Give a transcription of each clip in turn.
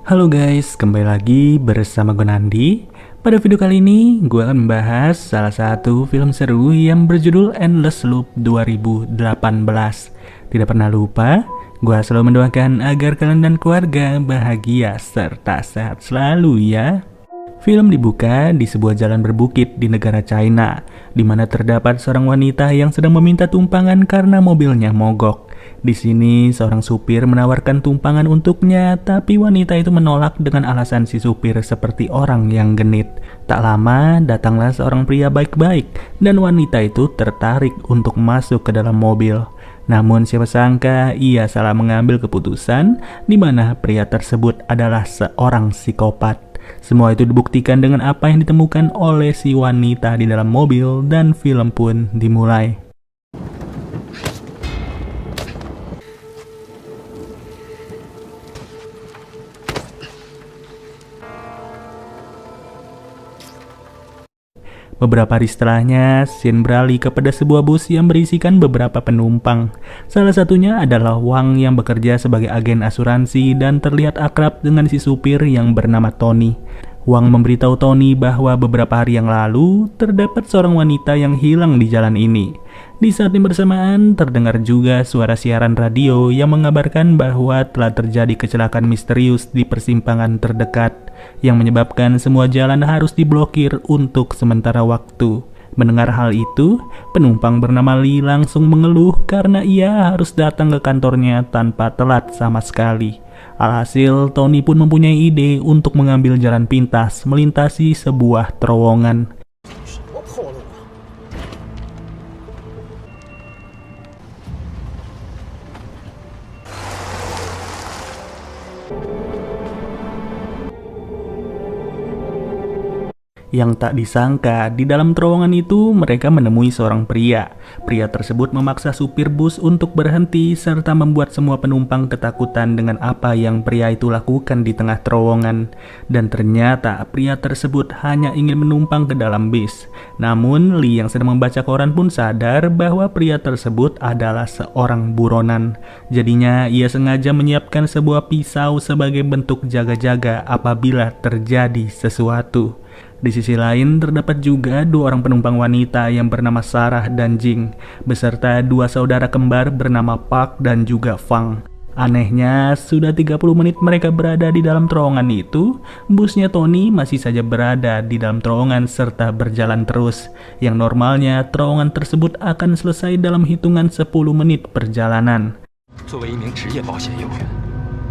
Halo guys, kembali lagi bersama gue Nandi. Pada video kali ini, gue akan membahas salah satu film seru yang berjudul Endless Loop 2018. Tidak pernah lupa, gue selalu mendoakan agar kalian dan keluarga bahagia serta sehat selalu ya. Film dibuka di sebuah jalan berbukit di negara China, di mana terdapat seorang wanita yang sedang meminta tumpangan karena mobilnya mogok. Di sini, seorang supir menawarkan tumpangan untuknya, tapi wanita itu menolak dengan alasan si supir seperti orang yang genit. Tak lama, datanglah seorang pria baik-baik, dan wanita itu tertarik untuk masuk ke dalam mobil. Namun siapa sangka ia salah mengambil keputusan, di mana pria tersebut adalah seorang psikopat. Semua itu dibuktikan dengan apa yang ditemukan oleh si wanita di dalam mobil, dan film pun dimulai. Beberapa hari setelahnya, scene beralih kepada sebuah bus yang berisikan beberapa penumpang. Salah satunya adalah Wang yang bekerja sebagai agen asuransi dan terlihat akrab dengan si supir yang bernama Tony. Wang memberitahu Tony bahwa beberapa hari yang lalu terdapat seorang wanita yang hilang di jalan ini. Di saat yang bersamaan, terdengar juga suara siaran radio yang mengabarkan bahwa telah terjadi kecelakaan misterius di persimpangan terdekat, yang menyebabkan semua jalan harus diblokir untuk sementara waktu. Mendengar hal itu, penumpang bernama Lee langsung mengeluh karena ia harus datang ke kantornya tanpa telat sama sekali. Alhasil, Tony pun mempunyai ide untuk mengambil jalan pintas melintasi sebuah terowongan. Yang tak disangka, di dalam terowongan itu mereka menemui seorang pria. Pria tersebut memaksa supir bus untuk berhenti serta membuat semua penumpang ketakutan dengan apa yang pria itu lakukan di tengah terowongan. Dan ternyata pria tersebut hanya ingin menumpang ke dalam bis. Namun Lee yang sedang membaca koran pun sadar bahwa pria tersebut adalah seorang buronan. Jadinya ia sengaja menyiapkan sebuah pisau sebagai bentuk jaga-jaga apabila terjadi sesuatu. Di sisi lain, terdapat juga dua orang penumpang wanita yang bernama Sarah dan Jing, beserta dua saudara kembar bernama Park dan juga Fang. Anehnya, sudah 30 menit mereka berada di dalam terowongan itu, busnya Tony masih saja berada di dalam terowongan serta berjalan terus. Yang normalnya, terowongan tersebut akan selesai dalam hitungan 10 menit perjalanan. 作为一名职业保险业务员，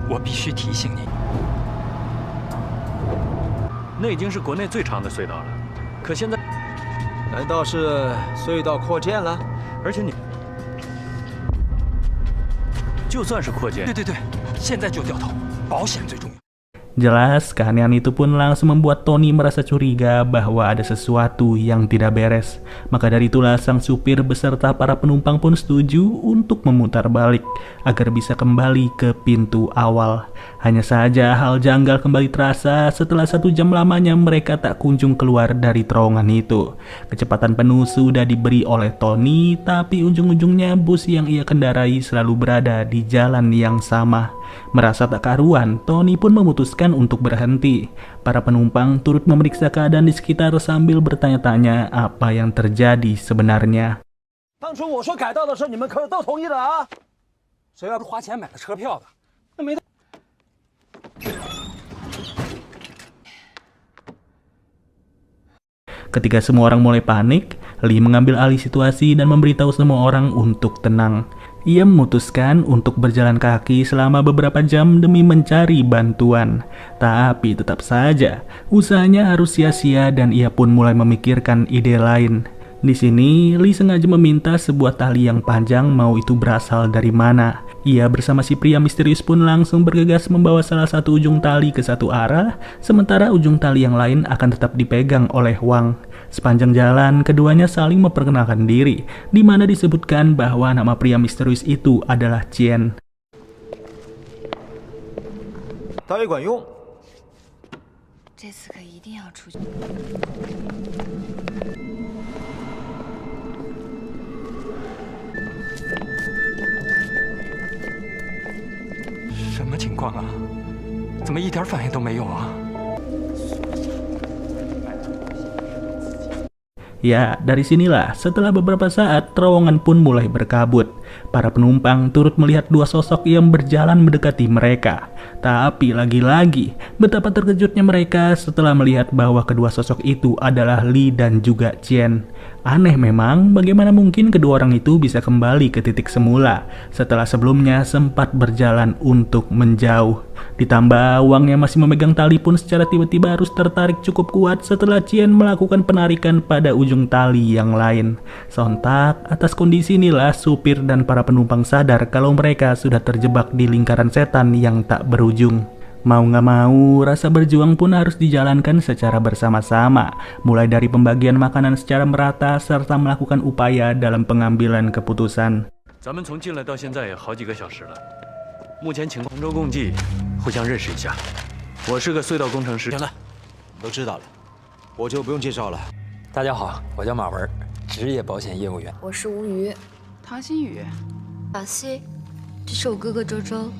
我必须提醒你。 那已经是国内最长的隧道了，可现在，难道是隧道扩建了？而且你，就算是扩建，对，现在就掉头，保险最重要。 Jelas, keanehan itu pun langsung membuat Tony merasa curiga bahwa ada sesuatu yang tidak beres. Maka dari itulah sang supir beserta para penumpang pun setuju untuk memutar balik agar bisa kembali ke pintu awal. Hanya saja hal janggal kembali terasa setelah 1 jam lamanya mereka tak kunjung keluar dari terowongan itu. Kecepatan penuh sudah diberi oleh Tony, tapi ujung-ujungnya bus yang ia kendarai selalu berada di jalan yang sama. Merasa tak karuan, Tony pun memutuskan untuk berhenti. Para penumpang turut memeriksa keadaan di sekitar sambil bertanya-tanya apa yang terjadi sebenarnya. 当初我说改道的事，你们可都同意了啊？谁要花钱买的车票的，那没。 Ketika semua orang mulai panik, Lee mengambil alih situasi dan memberitahu semua orang untuk tenang. Ia memutuskan untuk berjalan kaki selama beberapa jam demi mencari bantuan. Tapi tetap saja, usahanya harus sia-sia dan ia pun mulai memikirkan ide lain. Di sini, Lee sengaja meminta sebuah tali yang panjang, mau itu berasal dari mana. Ia bersama si pria misterius pun langsung bergegas membawa salah satu ujung tali ke satu arah, sementara ujung tali yang lain akan tetap dipegang oleh Wang. Sepanjang jalan, keduanya saling memperkenalkan diri, di mana disebutkan bahwa nama pria misterius itu adalah Qian. 大约管用。这次可一定要出去。 什么情况啊？怎么一点反应都没有啊？ Ya, dari sinilah setelah beberapa saat terowongan pun mulai berkabut. Para penumpang turut melihat dua sosok yang berjalan mendekati mereka. Tapi lagi-lagi, betapa terkejutnya mereka setelah melihat bahwa kedua sosok itu adalah Li dan juga Chen. Aneh memang, bagaimana mungkin kedua orang itu bisa kembali ke titik semula setelah sebelumnya sempat berjalan untuk menjauh. Ditambah Wang yang masih memegang tali pun secara tiba-tiba harus tertarik cukup kuat setelah Chen melakukan penarikan pada ujung tali yang lain. Sontak, atas kondisi inilah supir dan para penumpang sadar kalau mereka sudah terjebak di lingkaran setan yang tak berujung. Mau nggak mau, rasa berjuang pun harus dijalankan secara bersama-sama, mulai dari pembagian makanan secara merata serta melakukan upaya dalam pengambilan keputusan. 咱们从进来到现在也好几个小时了，目前情况同舟共济，互相认识一下。我是个隧道工程师。行了，都知道了，我就不用介绍了。大家好，我叫马文，职业保险业务员。我是吴瑜，唐新宇，小西，这是我哥哥周周。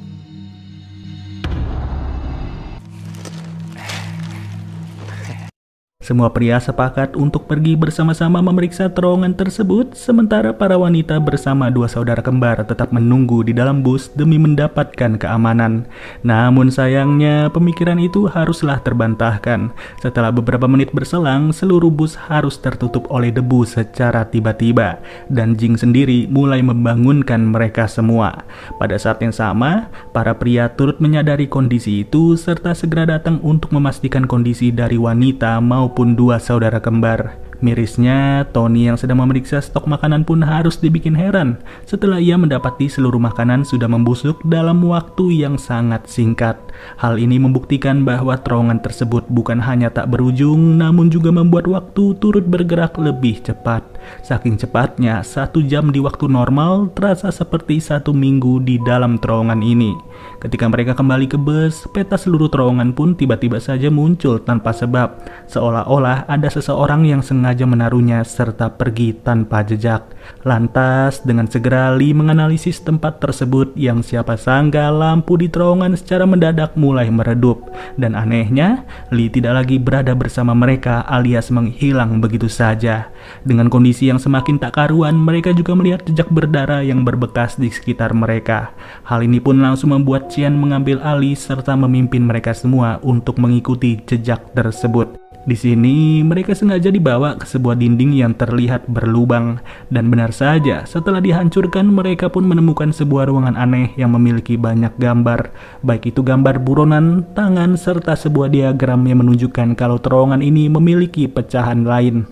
Semua pria sepakat untuk pergi bersama-sama memeriksa terowongan tersebut, sementara para wanita bersama dua saudara kembar tetap menunggu di dalam bus demi mendapatkan keamanan. Namun sayangnya, pemikiran itu haruslah terbantahkan. Setelah beberapa menit berselang, seluruh bus harus tertutup oleh debu secara tiba-tiba, dan Jing sendiri mulai membangunkan mereka semua. Pada saat yang sama, para pria turut menyadari kondisi itu, serta segera datang untuk memastikan kondisi dari wanita maupun dua saudara kembar. Mirisnya, Tony yang sedang memeriksa stok makanan pun harus dibikin heran setelah ia mendapati seluruh makanan sudah membusuk dalam waktu yang sangat singkat. Hal ini membuktikan bahwa terowongan tersebut bukan hanya tak berujung, namun juga membuat waktu turut bergerak lebih cepat. Saking cepatnya, 1 jam di waktu normal terasa seperti 1 minggu di dalam terowongan ini. Ketika mereka kembali ke bus, peta seluruh terowongan pun tiba-tiba saja muncul tanpa sebab, seolah-olah ada seseorang yang sengaja menaruhnya serta pergi tanpa jejak. Lantas, dengan segera Li menganalisis tempat tersebut yang siapa sangka lampu di terowongan secara mendadak mulai meredup. Dan anehnya, Li tidak lagi berada bersama mereka alias menghilang begitu saja. Dengan kondisi yang semakin tak karuan, mereka juga melihat jejak berdarah yang berbekas di sekitar mereka. Hal ini pun langsung membuat Chen mengambil alih serta memimpin mereka semua untuk mengikuti jejak tersebut. Di sini, mereka sengaja dibawa ke sebuah dinding yang terlihat berlubang. Dan benar saja, setelah dihancurkan, mereka pun menemukan sebuah ruangan aneh yang memiliki banyak gambar. Baik itu gambar buronan, tangan, serta sebuah diagram yang menunjukkan kalau terowongan ini memiliki pecahan lain.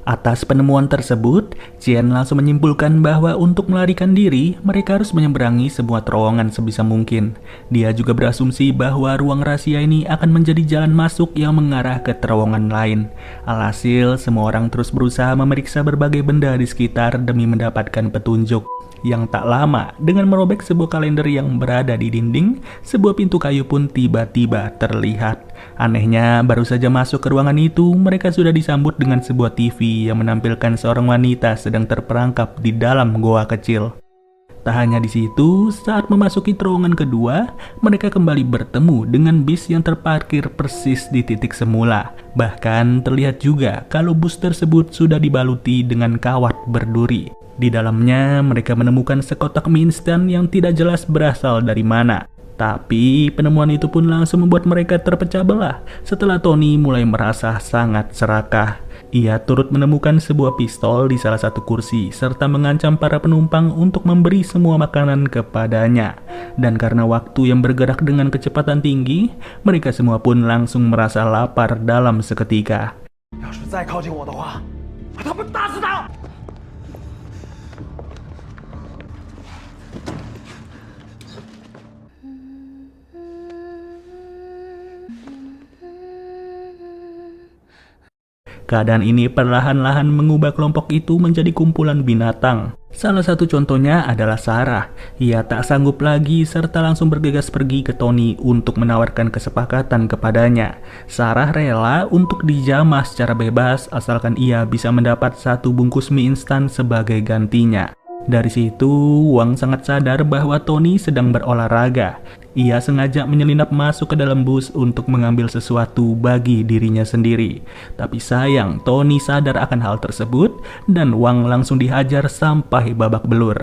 Atas penemuan tersebut, Chen langsung menyimpulkan bahwa untuk melarikan diri, mereka harus menyeberangi sebuah terowongan sebisa mungkin. Dia juga berasumsi bahwa ruang rahasia ini akan menjadi jalan masuk yang mengarah ke terowongan lain. Alhasil, semua orang terus berusaha memeriksa berbagai benda di sekitar demi mendapatkan petunjuk. Yang tak lama, dengan merobek sebuah kalender yang berada di dinding, sebuah pintu kayu pun tiba-tiba terlihat. Anehnya, baru saja masuk ke ruangan itu, mereka sudah disambut dengan sebuah TV yang menampilkan seorang wanita sedang terperangkap di dalam goa kecil. Tak hanya di situ, saat memasuki terowongan kedua, mereka kembali bertemu dengan bis yang terparkir persis di titik semula. Bahkan terlihat juga kalau bus tersebut sudah dibaluti dengan kawat berduri. Di dalamnya, mereka menemukan sekotak mie instan yang tidak jelas berasal dari mana. Tapi penemuan itu pun langsung membuat mereka terpecah belah setelah Tony mulai merasa sangat serakah. Ia turut menemukan sebuah pistol di salah satu kursi serta mengancam para penumpang untuk memberi semua makanan kepadanya. Dan karena waktu yang bergerak dengan kecepatan tinggi, mereka semua pun langsung merasa lapar dalam seketika. Keadaan ini perlahan-lahan mengubah kelompok itu menjadi kumpulan binatang. Salah satu contohnya adalah Sarah. Ia tak sanggup lagi serta langsung bergegas pergi ke Tony untuk menawarkan kesepakatan kepadanya. Sarah rela untuk dijamah secara bebas asalkan ia bisa mendapat 1 bungkus mie instan sebagai gantinya. Dari situ, Wang sangat sadar bahwa Tony sedang berolahraga. Ia sengaja menyelinap masuk ke dalam bus untuk mengambil sesuatu bagi dirinya sendiri. Tapi sayang, Tony sadar akan hal tersebut dan Wang langsung dihajar sampai babak belur.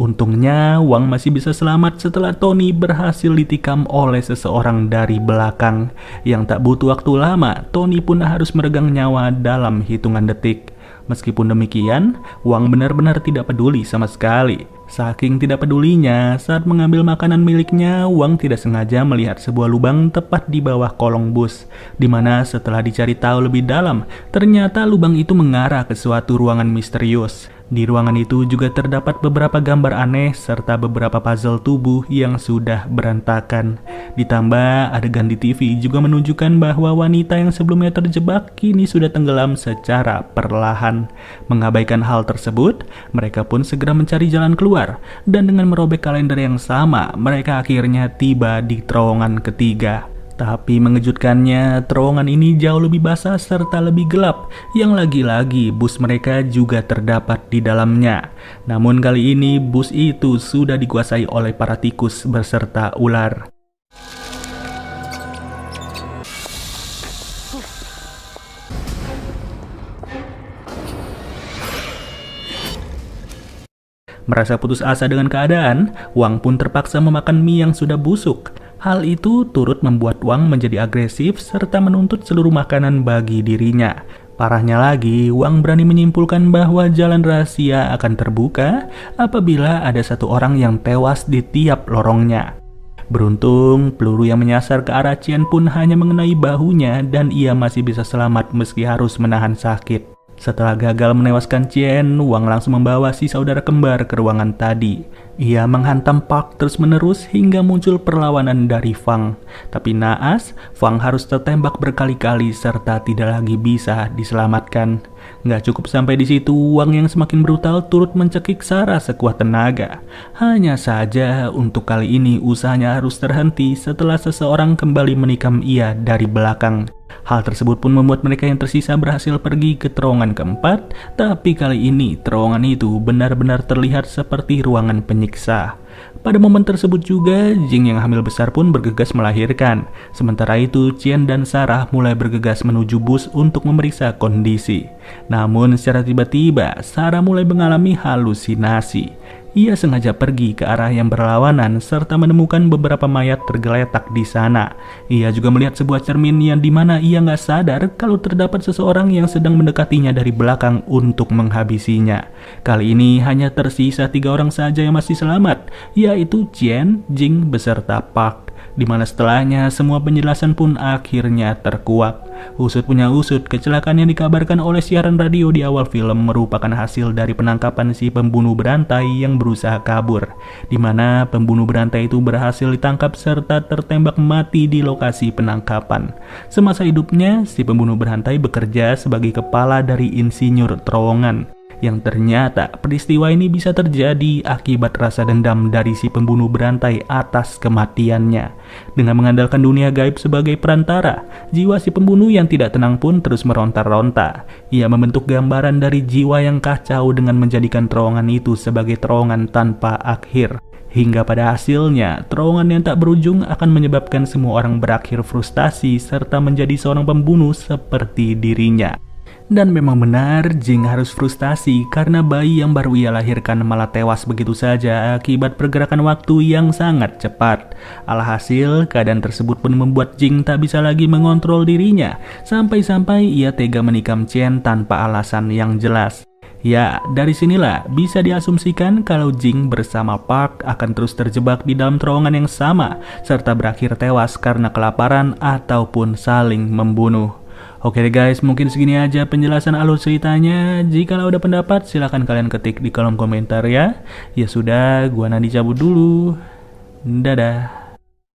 Untungnya, Wang masih bisa selamat setelah Tony berhasil ditikam oleh seseorang dari belakang. Yang tak butuh waktu lama, Tony pun harus meregang nyawa dalam hitungan detik. Meskipun demikian, Wang benar-benar tidak peduli sama sekali. Saking tidak pedulinya, saat mengambil makanan miliknya, Wang tidak sengaja melihat sebuah lubang tepat di bawah kolong bus, di mana setelah dicari tahu lebih dalam, ternyata lubang itu mengarah ke suatu ruangan misterius. Di ruangan itu juga terdapat beberapa gambar aneh serta beberapa puzzle tubuh yang sudah berantakan. Ditambah adegan di TV juga menunjukkan bahwa wanita yang sebelumnya terjebak kini sudah tenggelam secara perlahan. Mengabaikan hal tersebut, mereka pun segera mencari jalan keluar. Dan dengan merobek kalender yang sama, mereka akhirnya tiba di terowongan ketiga. Tapi mengejutkannya, terowongan ini jauh lebih basah serta lebih gelap, yang lagi-lagi bus mereka juga terdapat di dalamnya. Namun kali ini bus itu sudah dikuasai oleh para tikus beserta ular. Merasa putus asa dengan keadaan, Wang pun terpaksa memakan mie yang sudah busuk. Hal itu turut membuat Wang menjadi agresif serta menuntut seluruh makanan bagi dirinya. Parahnya lagi, Wang berani menyimpulkan bahwa jalan rahasia akan terbuka apabila ada satu orang yang tewas di tiap lorongnya. Beruntung, peluru yang menyasar ke arah Chen pun hanya mengenai bahunya dan ia masih bisa selamat meski harus menahan sakit. Setelah gagal menewaskan Chen, Wang langsung membawa si saudara kembar ke ruangan tadi. Ia menghantam Park terus-menerus hingga muncul perlawanan dari Fang. Tapi naas, Fang harus tertembak berkali-kali serta tidak lagi bisa diselamatkan. Nggak cukup sampai di situ, Wang yang semakin brutal turut mencekik Sarah sekuat tenaga. Hanya saja untuk kali ini usahanya harus terhenti setelah seseorang kembali menikam ia dari belakang. Hal tersebut pun membuat mereka yang tersisa berhasil pergi ke terowongan keempat, tapi kali ini terowongan itu benar-benar terlihat seperti ruangan penyiksa. Pada momen tersebut juga, Jing yang hamil besar pun bergegas melahirkan. Sementara itu, Chen dan Sarah mulai bergegas menuju bus untuk memeriksa kondisi. Namun secara tiba-tiba, Sarah mulai mengalami halusinasi. Ia sengaja pergi ke arah yang berlawanan serta menemukan beberapa mayat tergeletak di sana. Ia juga melihat sebuah cermin yang dimana ia nggak sadar kalau terdapat seseorang yang sedang mendekatinya dari belakang untuk menghabisinya. Kali ini hanya tersisa 3 orang saja yang masih selamat, yaitu Chen, Jing beserta Park. Dimana setelahnya semua penjelasan pun akhirnya terkuak. Usut punya usut, kecelakaan yang dikabarkan oleh siaran radio di awal film merupakan hasil dari penangkapan si pembunuh berantai yang berusaha kabur, dimana pembunuh berantai itu berhasil ditangkap serta tertembak mati di lokasi penangkapan. Semasa hidupnya, si pembunuh berantai bekerja sebagai kepala dari insinyur terowongan. Yang ternyata peristiwa ini bisa terjadi akibat rasa dendam dari si pembunuh berantai atas kematiannya. Dengan mengandalkan dunia gaib sebagai perantara, jiwa si pembunuh yang tidak tenang pun terus meronta-ronta. Ia membentuk gambaran dari jiwa yang kacau dengan menjadikan terowongan itu sebagai terowongan tanpa akhir. Hingga pada hasilnya, terowongan yang tak berujung akan menyebabkan semua orang berakhir frustasi serta menjadi seorang pembunuh seperti dirinya. Dan memang benar, Jing harus frustasi karena bayi yang baru ia lahirkan malah tewas begitu saja akibat pergerakan waktu yang sangat cepat. Alhasil, keadaan tersebut pun membuat Jing tak bisa lagi mengontrol dirinya, sampai-sampai ia tega menikam Chen tanpa alasan yang jelas. Ya, dari sinilah bisa diasumsikan kalau Jing bersama Park akan terus terjebak di dalam terowongan yang sama, serta berakhir tewas karena kelaparan ataupun saling membunuh. Oke deh guys, mungkin segini aja penjelasan alur ceritanya. Jika ada pendapat, silahkan kalian ketik di kolom komentar ya. Ya sudah, gua Nandi cabut dulu. Dadah.